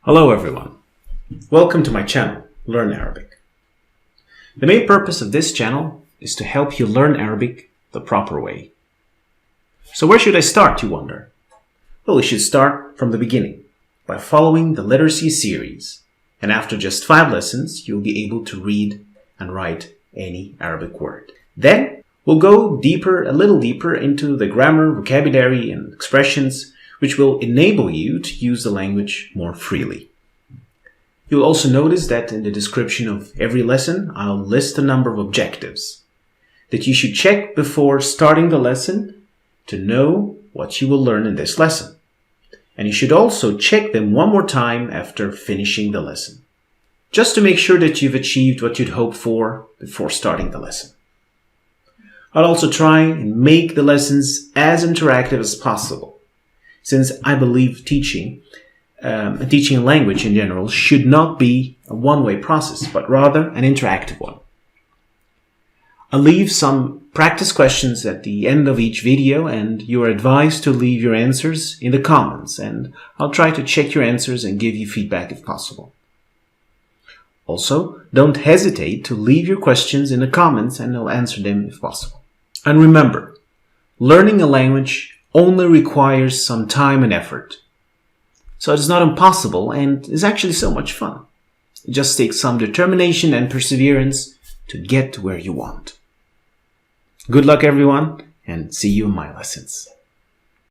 Hello everyone. Welcome to my channel, Learn Arabic. The main purpose of this channel is to help you learn Arabic the proper way. So where should I start, you wonder? Well, you should start from the beginning by following the Letter C series. And after just 5 lessons, you'll be able to read and write any Arabic word. Then we'll go a little deeper into the grammar, vocabulary, and expressions which will enable you to use the language more freely. You'll also notice that in the description of every lesson, I'll list a number of objectives that you should check before starting the lesson to know what you will learn in this lesson. And you should also check them one more time after finishing the lesson, just to make sure that you've achieved what you'd hoped for before starting the lesson. I'll also try and make the lessons as interactive as possible, since I believe teaching a language in general should not be a one-way process, but rather an interactive one. I'll leave some practice questions at the end of each video, and you are advised to leave your answers in the comments, and I'll try to check your answers and give you feedback if possible. Also, don't hesitate to leave your questions in the comments and I'll answer them if possible. And remember, learning a language only requires some time and effort. So it's not impossible and is actually so much fun. It just takes some determination and perseverance to get to where you want. Good luck everyone, and see you in my lessons.